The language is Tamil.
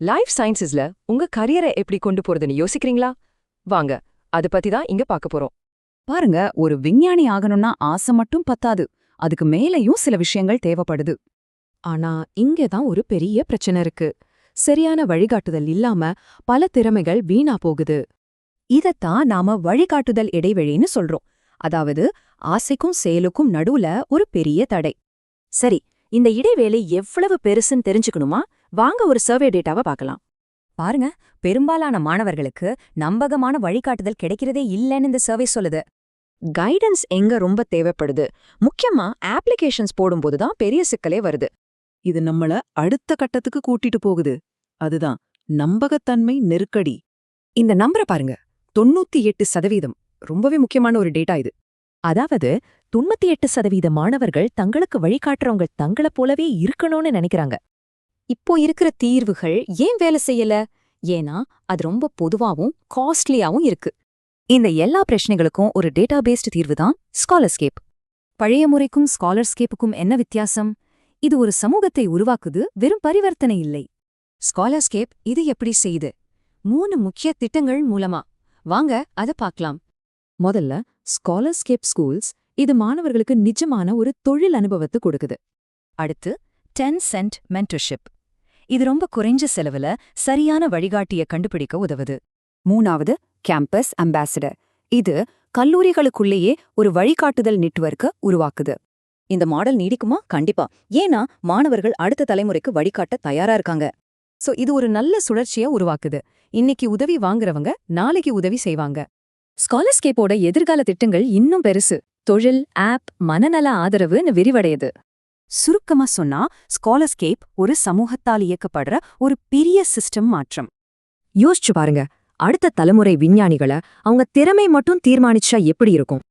லைஃப் சயின்சஸ்ல உங்க கரியரை எப்படி கொண்டு போறதுன்னு யோசிக்கிறீங்களா? வாங்க, அத பத்தி தான் இங்க பார்க்க போறோம். பாருங்க, ஒரு விஞ்ஞானி ஆகணும்னா ஆசை மட்டும் பத்தாது. அதுக்கு மேலயும் சில விஷயங்கள் தேவைப்படுது. ஆனா இங்க தான் ஒரு பெரிய பிரச்சனை இருக்கு. சரியான வழிகாட்டுதல் இல்லாம பல திறமைகள் வீணா போகுது. இதத்தான் நாம வழிகாட்டுதல் இடைவெளின்னு சொல்றோம். அதாவது ஆசைக்கும் செயலுக்கும் நடுவுல ஒரு பெரிய தடை. சரி, இந்த இடைவேளை எவ்வளவு பெருசுன்னு தெரிஞ்சுக்கணுமா? வாங்க ஒரு சர்வே டேட்டாவை பார்க்கலாம். பாருங்க, பெரும்பாலான மாணவர்களுக்கு நம்பகமான வழிகாட்டுதல் கிடைக்கிறதே இல்லைன்னு இந்த சர்வே சொல்லுது. கைடன்ஸ் எங்க ரொம்ப தேவைப்படுது? முக்கியமா அப்ளிகேஷன்ஸ் போடும்போது தான் பெரிய சிக்கலே வருது. இது நம்மள அடுத்த கட்டத்துக்கு கூட்டிட்டு போகுது. அதுதான் நம்பகத்தன்மை நெருக்கடி. இந்த நம்பரை பாருங்க, 98%. ரொம்பவே முக்கியமான ஒரு டேட்டா இது. அதாவது 98% மாணவர்கள் தங்களுக்கு வழிகாட்டுறவங்க தங்களைப் போலவே இருக்கணும்னு நினைக்கிறாங்க. இப்போ இருக்கிற தீர்வுகள் ஏன் வேலை செய்யல? ஏன்னா அது ரொம்ப பொதுவாவும் காஸ்ட்லியாவும் இருக்கு. இந்த எல்லா பிரச்சனைகளுக்கும் ஒரு டேட்டாபேஸ்டு தீர்வு தான் ஸ்காலர்ஸ்கேப். பழைய முறைக்கும் ஸ்காலர்ஸ்கேப்புக்கும் என்ன வித்தியாசம்? இது ஒரு சமூகத்தை உருவாக்குது, வெறும் பரிவர்த்தனை இல்லை. ஸ்காலர்ஸ்கேப் இது எப்படி செய்யுது? 3 முக்கிய திட்டங்கள் மூலமா. வாங்க அத பார்க்கலாம். முதல்ல ஸ்காலர்ஸ்கேப் ஸ்கூல்ஸ், இது மாணவர்களுக்கு நிஜமான ஒரு தொழில் அனுபவத்தை கொடுக்குது. அடுத்து 10 சென்ட் மென்டர்ஷிப். இது ரொம்ப குறைஞ்ச செலவுல சரியான வழிகாட்டிய கண்டுபிடிக்க உதவுது. 3வது கேம்பஸ் அம்பாசிடர். இது கல்லூரிகளுக்குள்ளேயே ஒரு வழிகாட்டுதல் நெட்வொர்க்க உருவாக்குது. இந்த மாடல் நீடிக்குமா? கண்டிப்பா. ஏன்னா மாணவர்கள் அடுத்த தலைமுறைக்கு வழிகாட்ட தயாரா இருக்காங்க. சோ இது ஒரு நல்ல சுழற்சியை உருவாக்குது. இன்னைக்கு உதவி வாங்குறவங்க நாளைக்கு உதவி செய்வாங்க. ஸ்காலர்ஸ்கேப்போட எதிர்கால திட்டங்கள் இன்னும் பெருசு. தொழில், ஆப், மனநல ஆதரவுன்னு விரிவடையுது. சுருக்கமா சொன்னா, ஸ்காலர்ஸ்கேப் ஒரு சமூகத்தால் இயக்கப்படுற ஒரு பெரிய சிஸ்டம் மாற்றம். யோசிச்சு பாருங்க, அடுத்த தலைமுறை விஞ்ஞானிகளை அவங்க திறமை மட்டும் தீர்மானிச்சா எப்படி இருக்கும்?